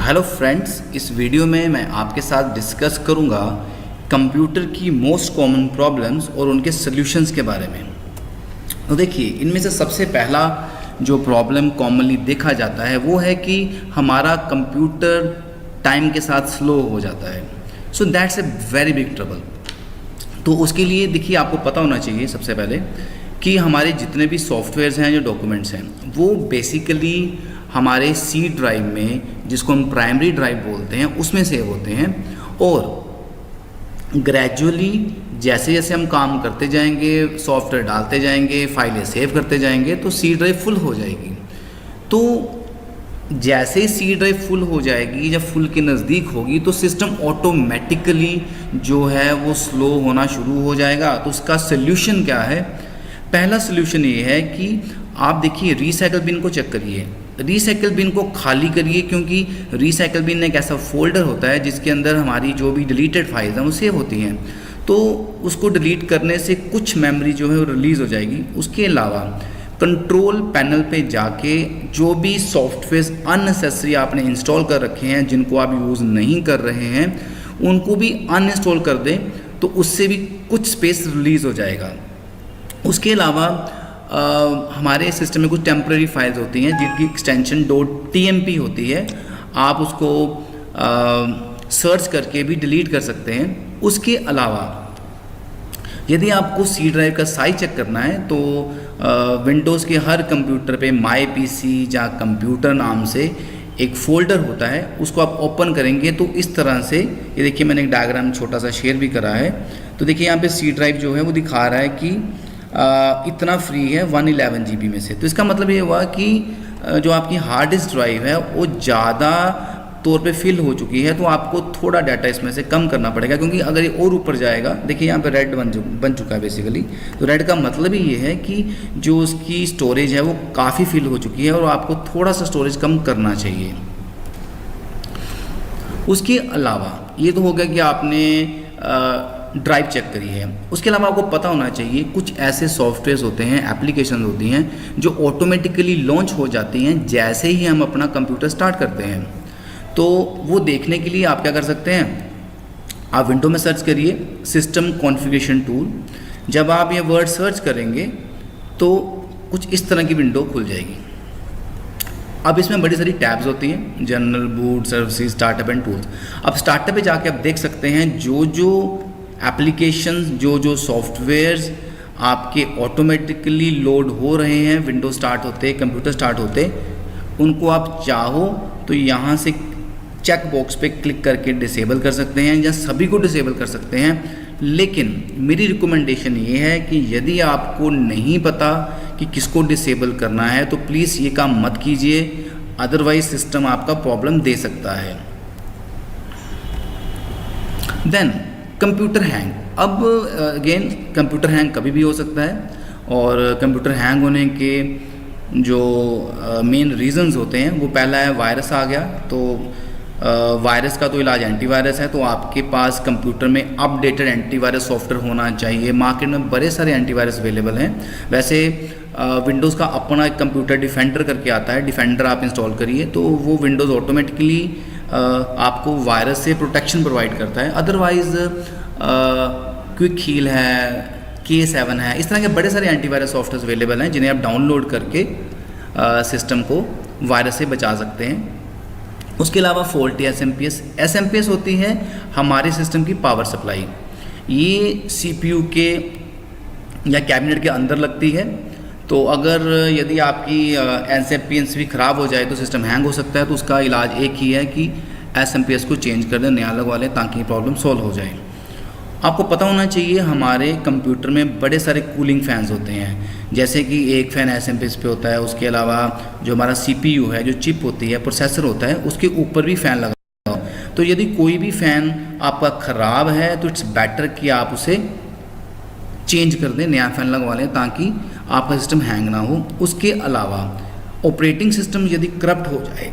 Hello friends, इस video में मैं आपके साथ डिस्कस करूंगा कंप्यूटर की मोस्ट कॉमन प्रॉब्लम्स और उनके सॉल्यूशंस के बारे में। तो देखिए, इनमें से सबसे पहला जो प्रॉब्लम कॉमनली देखा जाता है वो है कि हमारा कंप्यूटर टाइम के साथ स्लो हो जाता है। So that's a very big trouble. तो उसके लिए देखिए, आपको पता होना चाहिए सबसे पहले कि हमारे जितने भी सॉफ्टवेयर्स हैं, जो डॉक्यूमेंट्स हैं, वो बेसिकली हमारे सी ड्राइव में, जिसको हम प्राइमरी ड्राइव बोलते हैं, उसमें सेव होते हैं। और ग्रेजुअली जैसे जैसे हम काम करते जाएंगे, सॉफ्टवेयर डालते जाएंगे, फाइलें सेव करते जाएंगे, तो सी ड्राइव फुल हो जाएगी। तो जैसे ही सी ड्राइव फुल हो जाएगी, जब फुल के नज़दीक होगी, तो सिस्टम ऑटोमेटिकली जो है वो स्लो होना शुरू हो जाएगा। तो उसका सोल्यूशन क्या है? पहला सोल्यूशन ये है कि आप देखिए, रीसाइकिल बिन को चेक करिए। रीसाइकिल बिन को खाली करिए, क्योंकि रीसाइकिल बिन एक ऐसा फोल्डर होता है जिसके अंदर हमारी जो भी डिलीटेड फाइल्स हैं वो सेव होती हैं। तो उसको डिलीट करने से कुछ मेमोरी जो है वो रिलीज़ हो जाएगी। उसके अलावा कंट्रोल पैनल पे जाके जो भी सॉफ्टवेयर अननेसेसरी आपने इंस्टॉल कर रखे हैं, जिनको आप यूज़ नहीं कर रहे हैं, उनको भी अनइंस्टॉल कर दें, तो उससे भी कुछ स्पेस रिलीज़ हो जाएगा। उसके अलावा हमारे सिस्टम में कुछ टेम्पररी फाइल्स होती हैं जिनकी एक्सटेंशन .tmp होती है। आप उसको सर्च करके भी डिलीट कर सकते हैं। उसके अलावा यदि आपको सी ड्राइव का साइज चेक करना है, तो विंडोज़ के हर कंप्यूटर पे माई पीसी या कंप्यूटर नाम से एक फ़ोल्डर होता है। उसको आप ओपन करेंगे तो इस तरह से, ये देखिए, मैंने एक डायग्राम छोटा सा शेयर भी करा है। तो देखिए, यहाँ पे सी ड्राइव जो है वो दिखा रहा है कि इतना फ्री है 111 GB में से। तो इसका मतलब ये हुआ कि जो आपकी हार्ड डिस्क ड्राइव है वो ज़्यादा तौर पे फिल हो चुकी है, तो आपको थोड़ा डाटा इसमें से कम करना पड़ेगा। क्योंकि अगर ये और ऊपर जाएगा, देखिए यहाँ पे रेड बन चुका है बेसिकली। तो रेड का मतलब ही ये है कि जो उसकी स्टोरेज है वो काफ़ी फिल हो चुकी है और आपको थोड़ा सा स्टोरेज कम करना चाहिए। उसके अलावा ये तो हो गया कि आपने ड्राइव चेक करी है। उसके अलावा आपको पता होना चाहिए कुछ ऐसे सॉफ्टवेयर्स होते हैं, एप्लीकेशन होती हैं, जो ऑटोमेटिकली लॉन्च हो जाती हैं जैसे ही हम अपना कंप्यूटर स्टार्ट करते हैं। तो वो देखने के लिए आप क्या कर सकते हैं, आप विंडो में सर्च करिए सिस्टम कॉन्फ़िगरेशन टूल। जब आप ये वर्ड सर्च करेंगे तो कुछ इस तरह की विंडो खुल जाएगी। अब इसमें बड़ी सारी टैब्स होती हैं, general, boot, services, startup and tools. अब स्टार्टअप पे जाके आप देख सकते हैं जो एप्लीकेशंस, जो सॉफ्टवेयर्स आपके ऑटोमेटिकली लोड हो रहे हैं विंडो स्टार्ट होते, कंप्यूटर स्टार्ट होते, उनको आप चाहो तो यहाँ से चेक बॉक्स पे क्लिक करके डिसेबल कर सकते हैं या सभी को डिसेबल कर सकते हैं। लेकिन मेरी रिकमेंडेशन ये है कि यदि आपको नहीं पता कि किसको डिसेबल करना है, तो प्लीज़ ये काम मत कीजिए, अदरवाइज सिस्टम आपका प्रॉब्लम दे सकता है। Then computer hang. अब अगेन, कंप्यूटर हैंग कभी भी हो सकता है, और कंप्यूटर हैंग होने के जो मेन रीजंस होते हैं, वो पहला है वायरस आ गया। तो वायरस का तो इलाज एंटीवायरस है। तो आपके पास कंप्यूटर में अपडेटेड एंटीवायरस सॉफ्टवेयर होना चाहिए। मार्केट में बड़े सारे एंटीवायरस अवेलेबल हैं। वैसे विंडोज़ का अपना एक कंप्यूटर डिफेंडर करके आता है, डिफेंडर आप इंस्टॉल करिए, तो वो विंडोज़ ऑटोमेटिकली आपको वायरस से प्रोटेक्शन प्रोवाइड करता है। अदरवाइज़ क्विक हील है, K7 है, इस तरह के बड़े सारे एंटीवायरस सॉफ्टवेयर अवेलेबल हैं जिन्हें आप डाउनलोड करके सिस्टम को वायरस से बचा सकते हैं। उसके अलावा फॉल्टी SMPS होती है हमारे सिस्टम की पावर सप्लाई। ये CPU के या कैबिनेट के अंदर लगती है। तो अगर यदि आपकी SMPS भी ख़राब हो जाए तो सिस्टम हैंग हो सकता है। तो उसका इलाज एक ही है कि SMPS को चेंज कर दें, नया लगवा लें, ताकि प्रॉब्लम सॉल्व हो जाए। आपको पता होना चाहिए हमारे कंप्यूटर में बड़े सारे कूलिंग फैंस होते हैं। जैसे कि एक फ़ैन SMPS पे होता है, उसके अलावा जो हमारा CPU है, जो चिप होती है, प्रोसेसर होता है, उसके ऊपर भी फ़ैन लगा हो। तो यदि कोई भी फ़ैन आपका ख़राब है तो इट्स बेटर कि आप उसे चेंज कर दें, नया फ़ैन लगवा लें, ताकि आपका सिस्टम हैंग ना हो। उसके अलावा ऑपरेटिंग सिस्टम यदि करप्ट हो जाए,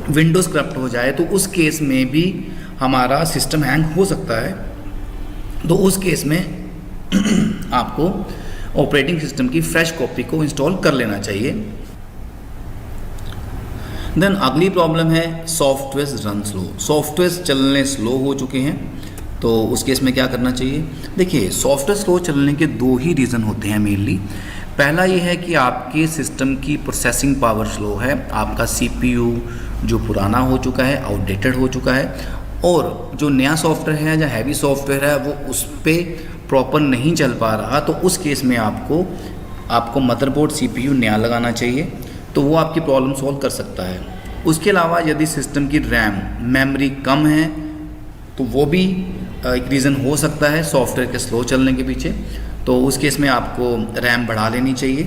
विंडोज़ करप्ट हो जाए, तो उस केस में भी हमारा सिस्टम हैंग हो सकता है। तो उस केस में आपको ऑपरेटिंग सिस्टम की फ्रेश कॉपी को इंस्टॉल कर लेना चाहिए। देन अगली प्रॉब्लम है सॉफ्टवेयर रन स्लो, सॉफ्टवेयर चलने स्लो हो चुके हैं। तो उस केस में क्या करना चाहिए? देखिए, सॉफ्टवेयर स्लो चलने के दो ही रीज़न होते हैं मेनली। पहला ये है कि आपके सिस्टम की प्रोसेसिंग पावर स्लो है, आपका CPU जो पुराना हो चुका है, आउटडेटेड हो चुका है, और जो नया सॉफ्टवेयर है या हैवी सॉफ्टवेयर है वो उस पर प्रॉपर नहीं चल पा रहा। तो उस केस में आपको मदरबोर्ड CPU नया लगाना चाहिए, तो वो आपकी प्रॉब्लम सॉल्व कर सकता है। उसके अलावा यदि सिस्टम की रैम मेमोरी कम है तो वो भी एक रीज़न हो सकता है सॉफ्टवेयर के स्लो चलने के पीछे। तो उस केस में आपको रैम बढ़ा लेनी चाहिए,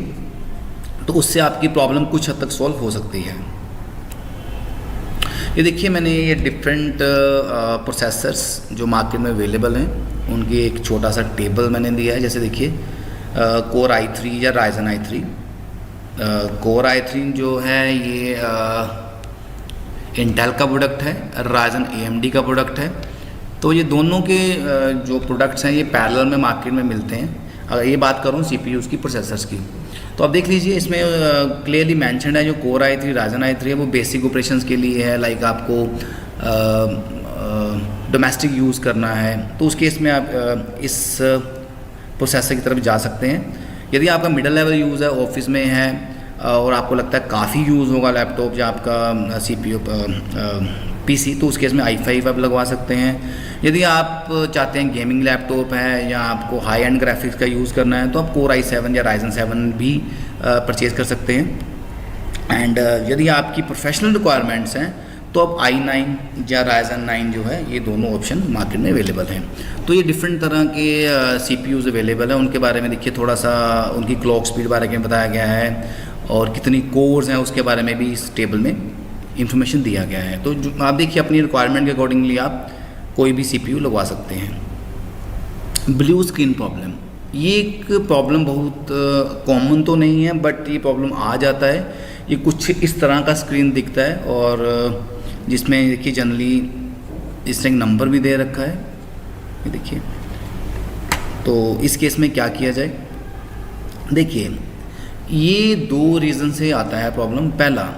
तो उससे आपकी प्रॉब्लम कुछ हद तक सॉल्व हो सकती है। ये देखिए, मैंने ये डिफरेंट प्रोसेसर्स जो मार्केट में अवेलेबल हैं उनकी एक छोटा सा टेबल मैंने दिया है। जैसे देखिए, कोर i3 या राइजन i3। कोर i3 जो है ये इंटेल का प्रोडक्ट है, राइजन AMD का प्रोडक्ट है। तो ये दोनों के जो प्रोडक्ट्स हैं ये पैरेलल में मार्केट में मिलते हैं। अगर ये बात करूँ CPUs की, प्रोसेसर्स की, तो आप देख लीजिए इसमें क्लियरली मेंशन्ड है जो कोर i3 राइजन i3 है वो बेसिक ऑपरेशंस के लिए है। लाइक आपको डोमेस्टिक यूज़ करना है तो उस केस में आप इस प्रोसेसर की तरफ जा सकते हैं। यदि आपका मिडिल लेवल यूज़ है, ऑफिस में है और आपको लगता है काफ़ी यूज़ होगा लैपटॉप या आपका CPU PC, तो उस केस में i5 आप लगवा सकते हैं। यदि आप चाहते हैं गेमिंग लैपटॉप है या आपको हाई एंड ग्राफिक्स का यूज़ करना है तो आप कोर i7 या राइजन 7 भी परचेज़ कर सकते हैं। एंड यदि आपकी प्रोफेशनल रिक्वायरमेंट्स हैं तो आप i9 या राइजन 9 जो है ये दोनों ऑप्शन मार्केट में अवेलेबल हैं। तो ये डिफरेंट तरह के CPUs अवेलेबल हैं। उनके बारे में देखिए, थोड़ा सा उनकी क्लॉक स्पीड बारे में बताया गया है और कितनी कोर्स हैं उसके बारे में भी इस टेबल में इंफॉर्मेशन दिया गया है। तो जो आप देखिए, अपनी रिक्वायरमेंट के अकॉर्डिंगली आप कोई भी CPU लगवा सकते हैं। ब्लू स्क्रीन प्रॉब्लम, ये एक प्रॉब्लम बहुत कॉमन तो नहीं है बट ये प्रॉब्लम आ जाता है। ये कुछ इस तरह का स्क्रीन दिखता है और जिसमें देखिए जनरली इस तरह नंबर भी दे रखा है, ये देखिए। तो इस केस में क्या किया जाए? देखिए, ये दो रीज़न से आता है प्रॉब्लम। पहला,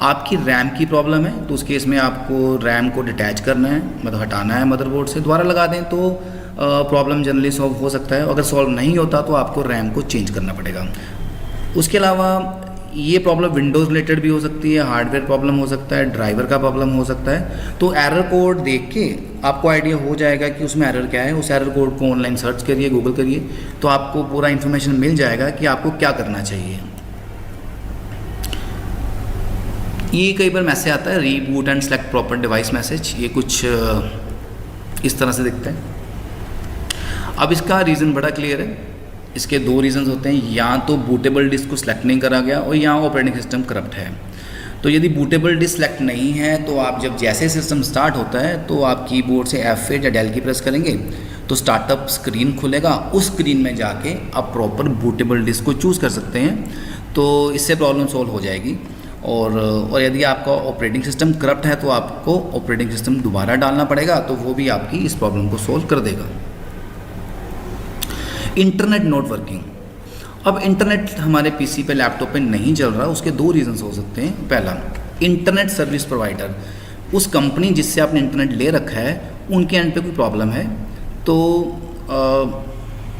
आपकी रैम की प्रॉब्लम है तो उस केस में आपको रैम को डिटैच करना है, मतलब हटाना है मदरबोर्ड से, दोबारा लगा दें तो प्रॉब्लम जनरली सॉल्व हो सकता है। अगर सॉल्व नहीं होता तो आपको रैम को चेंज करना पड़ेगा। उसके अलावा ये प्रॉब्लम विंडोज़ रिलेटेड भी हो सकती है, हार्डवेयर प्रॉब्लम हो सकता है, ड्राइवर का प्रॉब्लम हो सकता है। तो एरर कोड देख के आपको आइडिया हो जाएगा कि उसमें एरर क्या है। उस एरर कोड को ऑनलाइन सर्च करिए, गूगल करिए, तो आपको पूरा इन्फॉर्मेशन मिल जाएगा कि आपको क्या करना चाहिए। ये कई बार मैसेज आता है reboot and select proper device message, ये कुछ इस तरह से दिखता है। अब इसका रीज़न बड़ा क्लियर है। इसके दो रीज़न्स होते हैं, या तो बूटेबल डिस्क को सिलेक्ट नहीं करा गया और या ऑपरेटिंग सिस्टम करप्ट है। तो यदि बूटेबल डिस्क सेलेक्ट नहीं है तो आप जब जैसे सिस्टम स्टार्ट होता है तो आप कीबोर्ड से F8 या डेल की प्रेस करेंगे तो स्टार्टअप स्क्रीन खुलेगा। उस स्क्रीन में जाके आप प्रॉपर बूटेबल डिस्क को चूज़ कर सकते हैं, तो इससे प्रॉब्लम सॉल्व हो जाएगी। और यदि आपका ऑपरेटिंग सिस्टम करप्ट है तो आपको ऑपरेटिंग सिस्टम दोबारा डालना पड़ेगा, तो वो भी आपकी इस प्रॉब्लम को सॉल्व कर देगा। इंटरनेट नॉट वर्किंग, अब इंटरनेट हमारे PC पे लैपटॉप पे नहीं चल रहा, उसके दो रीजंस हो सकते हैं। पहला, इंटरनेट सर्विस प्रोवाइडर, उस कंपनी जिससे आपने इंटरनेट ले रखा है उनके एंड पे कोई प्रॉब्लम है तो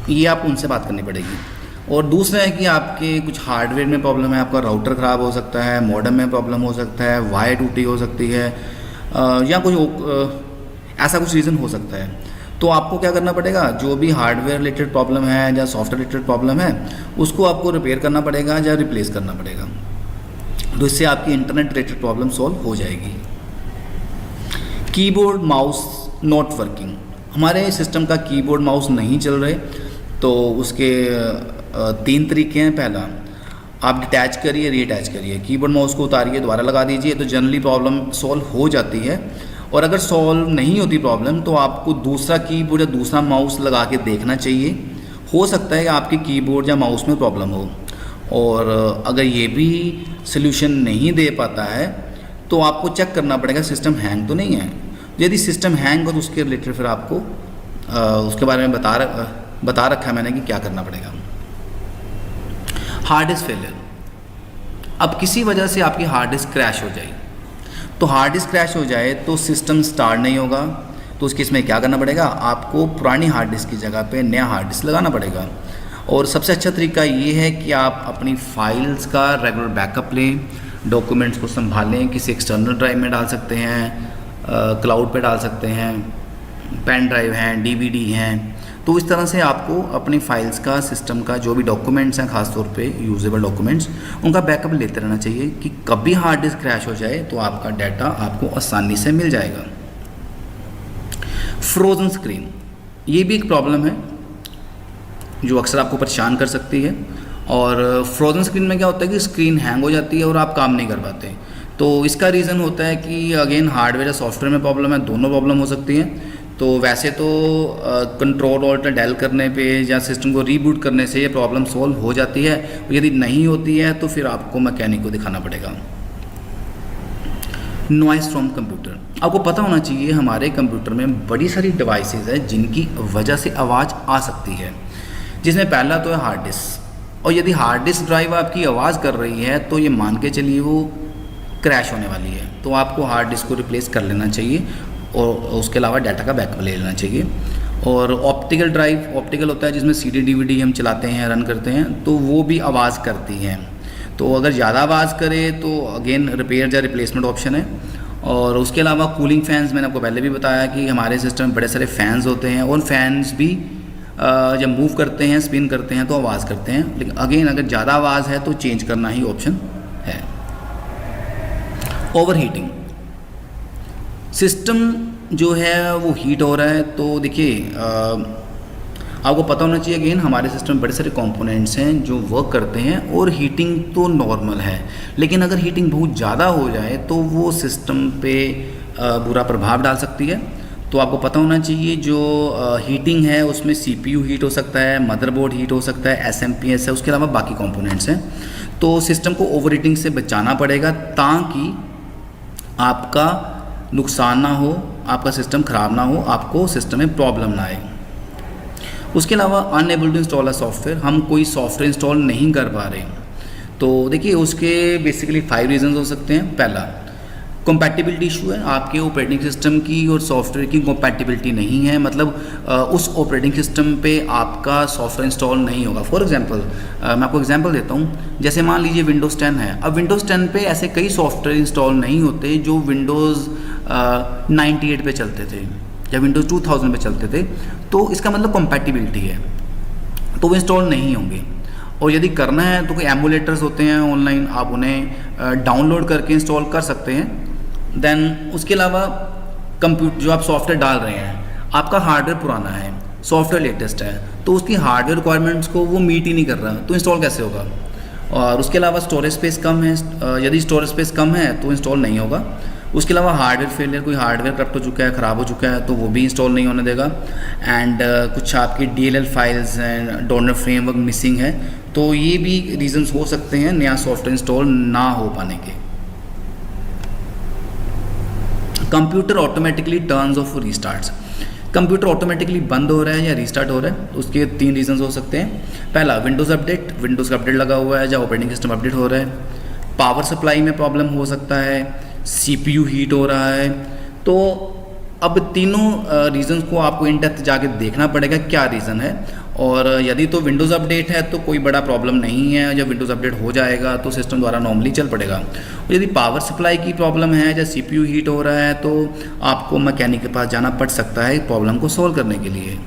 ये आप उनसे बात करनी पड़ेगी। और दूसरा है कि आपके कुछ हार्डवेयर में प्रॉब्लम है, आपका राउटर ख़राब हो सकता है, मॉडेम में प्रॉब्लम हो सकता है, वायर टूटी हो सकती है, या कोई ऐसा कुछ रीज़न हो सकता है। तो आपको क्या करना पड़ेगा, जो भी हार्डवेयर रिलेटेड प्रॉब्लम है या सॉफ्टवेयर रिलेटेड प्रॉब्लम है उसको आपको रिपेयर करना पड़ेगा या रिप्लेस करना पड़ेगा। तो इससे आपकी इंटरनेट रिलेटेड प्रॉब्लम सॉल्व हो जाएगी। कीबोर्ड माउस नॉट वर्किंग, हमारे सिस्टम का कीबोर्ड माउस नहीं चल रहे तो उसके तीन तरीके हैं। पहला, आप डिटैच करिए, रीअटैच करिए, कीबोर्ड माउस को उतारिए, दोबारा लगा दीजिए, तो जनरली प्रॉब्लम सॉल्व हो जाती है। और अगर सॉल्व नहीं होती प्रॉब्लम तो आपको दूसरा कीबोर्ड या दूसरा माउस लगा के देखना चाहिए। हो सकता है कि आपके कीबोर्ड या माउस में प्रॉब्लम हो, और अगर ये भी सल्यूशन नहीं दे पाता है तो आपको चेक करना पड़ेगा सिस्टम हैंग तो नहीं है। यदि सिस्टम हैंग हो तो उसके रिलेटेड फिर आपको उसके बारे में बता रखा है मैंने कि क्या करना पड़ेगा। हार्ड डिस्क फेलियर, अब किसी वजह से आपकी हार्ड डिस्क क्रैश हो जाए, तो हार्ड डिस्क क्रैश हो जाए तो सिस्टम स्टार्ट नहीं होगा। तो उस केस में क्या करना पड़ेगा, आपको पुरानी हार्ड डिस्क की जगह पे नया हार्ड डिस्क लगाना पड़ेगा। और सबसे अच्छा तरीका ये है कि आप अपनी फाइल्स का रेगुलर बैकअप लें, डॉक्यूमेंट्स को संभालें, किसी एक्सटर्नल ड्राइव में डाल सकते हैं, क्लाउड पे डाल सकते हैं, पेन ड्राइव हैं, डीवीडी हैं। तो इस तरह से आपको अपनी फाइल्स का, सिस्टम का जो भी डॉक्यूमेंट्स हैं, खासतौर पे यूजेबल डॉक्यूमेंट्स, उनका बैकअप लेते रहना चाहिए कि कभी हार्ड डिस्क क्रैश हो जाए तो आपका डाटा आपको आसानी से मिल जाएगा। फ्रोज़न स्क्रीन, ये भी एक प्रॉब्लम है जो अक्सर आपको परेशान कर सकती है। और फ्रोज़न स्क्रीन में क्या होता है कि स्क्रीन हैंग हो जाती है और आप काम नहीं कर पाते। तो इसका रीज़न होता है कि अगेन हार्डवेयर या सॉफ्टवेयर में प्रॉब्लम है, दोनों प्रॉब्लम हो सकती हैं। तो वैसे तो कंट्रोल ऑल्ट डेल करने पे या सिस्टम को रीबूट करने से ये प्रॉब्लम सॉल्व हो जाती है। यदि नहीं होती है तो फिर आपको मैकेनिक को दिखाना पड़ेगा। नॉइस फ्रॉम कंप्यूटर, आपको पता होना चाहिए हमारे कंप्यूटर में बड़ी सारी डिवाइसेस हैं जिनकी वजह से आवाज़ आ सकती है, जिसमें पहला तो है हार्ड डिस्क। और यदि हार्ड डिस्क ड्राइव आपकी आवाज़ कर रही है तो ये मान के चलिए वो क्रैश होने वाली है, तो आपको हार्ड डिस्क को रिप्लेस कर लेना चाहिए और उसके अलावा डाटा का बैकअप ले लेना चाहिए। और ऑप्टिकल ड्राइव, ऑप्टिकल होता है जिसमें सीडी डीवीडी हम चलाते हैं, रन करते हैं, तो वो भी आवाज़ करती हैं। तो अगर ज़्यादा आवाज़ करे तो अगेन रिपेयर या रिप्लेसमेंट ऑप्शन है। और उसके अलावा कूलिंग फैंस, मैंने आपको पहले भी बताया कि हमारे सिस्टम में बड़े सारे फैंस होते हैं और फैंस भी जब मूव करते हैं, स्पिन करते हैं तो आवाज़ करते हैं। लेकिन अगेन अगर ज़्यादा आवाज़ है तो चेंज करना ही ऑप्शन है। ओवर हीटिंग, सिस्टम जो है वो हीट हो रहा है, तो देखिए आपको पता होना चाहिए अगेन हमारे सिस्टम में बड़े सारे कंपोनेंट्स हैं जो वर्क करते हैं और हीटिंग तो नॉर्मल है। लेकिन अगर हीटिंग बहुत ज़्यादा हो जाए तो वो सिस्टम पे बुरा प्रभाव डाल सकती है। तो आपको पता होना चाहिए जो हीटिंग है उसमें सीपीयू हीट हो सकता है, मदरबोर्ड हीट हो सकता है, एसएमपीएस है, उसके अलावा बाकी कंपोनेंट्स हैं। तो सिस्टम को ओवर हीटिंग से बचाना पड़ेगा ताकि आपका नुकसान ना हो, आपका सिस्टम ख़राब ना हो, आपको सिस्टम में प्रॉब्लम ना आए। उसके अलावा unable to install a software, हम कोई सॉफ्टवेयर इंस्टॉल नहीं कर पा रहे। तो देखिए उसके बेसिकली 5 रीजंस हो सकते हैं। पहला, कंपैटिबिलिटी इशू है, आपके ऑपरेटिंग सिस्टम की और सॉफ्टवेयर की कंपैटिबिलिटी नहीं है, मतलब उस ऑपरेटिंग सिस्टम पे आपका सॉफ्टवेयर इंस्टॉल नहीं होगा। फॉर एग्जांपल मैं आपको एग्जांपल देता हूँ, जैसे मान लीजिए विंडोज़ 10 है। अब विंडोज़ 10 पे ऐसे कई सॉफ्टवेयर इंस्टॉल नहीं होते जो विंडोज़ 98 पे चलते थे या विंडोज़ 2000 पे चलते थे, तो इसका मतलब कंपैटिबिलिटी है, तो वो इंस्टॉल नहीं होंगे। और यदि करना है तो कोई एमुलेटर्स होते हैं ऑनलाइन, आप उन्हें डाउनलोड करके इंस्टॉल कर सकते हैं। देन उसके अलावा कंप्यूटर जो आप सॉफ्टवेयर डाल रहे हैं, आपका हार्डवेयर पुराना है, सॉफ्टवेयर लेटेस्ट है, तो उसकी हार्डवेयर रिक्वायरमेंट्स को वो मीट ही नहीं कर रहा, तो इंस्टॉल कैसे होगा। और उसके अलावा स्टोरेज स्पेस कम है, यदि स्टोरेज स्पेस कम है तो इंस्टॉल नहीं होगा। उसके अलावा हार्डवेयर फेलियर, कोई हार्डवेयर करप्ट हो चुका है, ख़राब हो चुका है, तो वो भी इंस्टॉल नहीं होने देगा। एंड कुछ आपकी DLL फाइल्स हैं, डोनर फ्रेमवर्क मिसिंग है, तो ये भी रीजंस हो सकते हैं नया सॉफ्टवेयर इंस्टॉल ना हो पाने के। Computer automatically turns off restarts, computer automatically बंद हो रहा है या रीस्टार्ट हो रहा है, उसके 3 रीजंस हो सकते हैं। पहला, विंडोज़ अपडेट, विंडोज़ का अपडेट लगा हुआ है या ऑपरेटिंग सिस्टम अपडेट हो रहा है। पावर सप्लाई में प्रॉब्लम हो सकता है, CPU हीट हो रहा है। तो अब तीनों रीजंस को आपको इन डेप्थ जाके देखना पड़ेगा क्या रीज़न है। और यदि तो विंडोज़ अपडेट है तो कोई बड़ा प्रॉब्लम नहीं है, जब विंडोज़ अपडेट हो जाएगा तो सिस्टम द्वारा नॉर्मली चल पड़ेगा। और यदि पावर सप्लाई की प्रॉब्लम है या CPU हीट हो रहा है तो आपको मैकेनिक के पास जाना पड़ सकता है प्रॉब्लम को सॉल्व करने के लिए।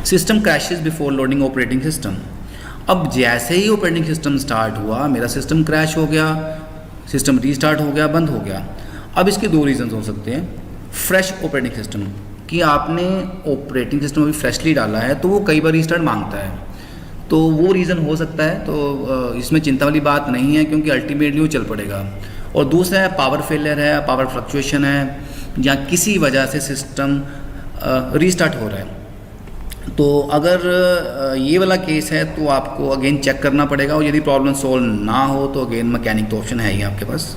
System crashes before loading operating system, अब जैसे ही ऑपरेटिंग सिस्टम स्टार्ट हुआ मेरा सिस्टम क्रैश हो गया, सिस्टम रीस्टार्ट हो गया, बंद हो गया। अब इसके 2 रीजंस हो सकते हैं। फ्रेश ऑपरेटिंग सिस्टम, कि आपने ऑपरेटिंग सिस्टम अभी फ्रेशली डाला है तो वो कई बार रीस्टार्ट मांगता है, तो वो रीज़न हो सकता है। तो इसमें चिंता वाली बात नहीं है क्योंकि अल्टीमेटली वो चल पड़ेगा। और दूसरा है पावर फेलियर है, पावर फ्लक्चुएशन है, या किसी वजह से सिस्टम रीस्टार्ट हो रहा है। तो अगर ये वाला केस है तो आपको अगेन चेक करना पड़ेगा। और यदि प्रॉब्लम सॉल्व ना हो तो अगेन मैकेनिक तो ऑप्शन है ही आपके पास।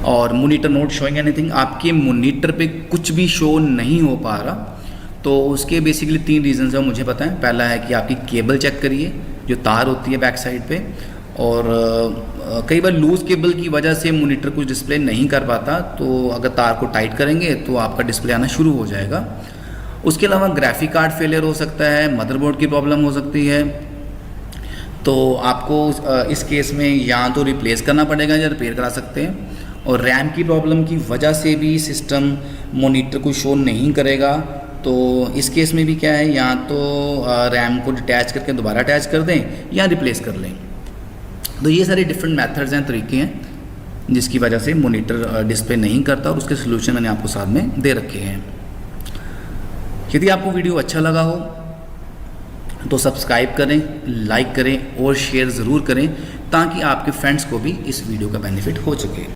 और मोनीटर नोट शोइंग एनीथिंग, आपके मोनीटर पे कुछ भी शो नहीं हो पा रहा, तो उसके बेसिकली 3 रीजंस है मुझे पता है। पहला है कि आपकी केबल चेक करिए, जो तार होती है बैक साइड पे, और कई बार लूज़ केबल की वजह से मॉनिटर कुछ डिस्प्ले नहीं कर पाता, तो अगर तार को टाइट करेंगे तो आपका डिस्प्ले आना शुरू हो जाएगा। उसके अलावा ग्राफिक कार्ड फेलियर हो सकता है, मदरबोर्ड की प्रॉब्लम हो सकती है, तो आपको इस केस में या तो रिप्लेस करना पड़ेगा या रिपेयर करा सकते हैं। और रैम की प्रॉब्लम की वजह से भी सिस्टम मॉनिटर को शो नहीं करेगा, तो इस केस में भी क्या है, या तो रैम को डिटैच करके दोबारा अटैच कर दें या रिप्लेस कर लें। तो ये सारे डिफरेंट मेथड्स हैं, तरीके हैं जिसकी वजह से मॉनिटर डिस्प्ले नहीं करता, और उसके सोल्यूशन मैंने आपको साथ में दे रखे हैं। यदि आपको वीडियो अच्छा लगा हो तो सब्सक्राइब करें, लाइक करें और शेयर ज़रूर करें, ताकि आपके फ्रेंड्स को भी इस वीडियो का बेनिफिट हो सके।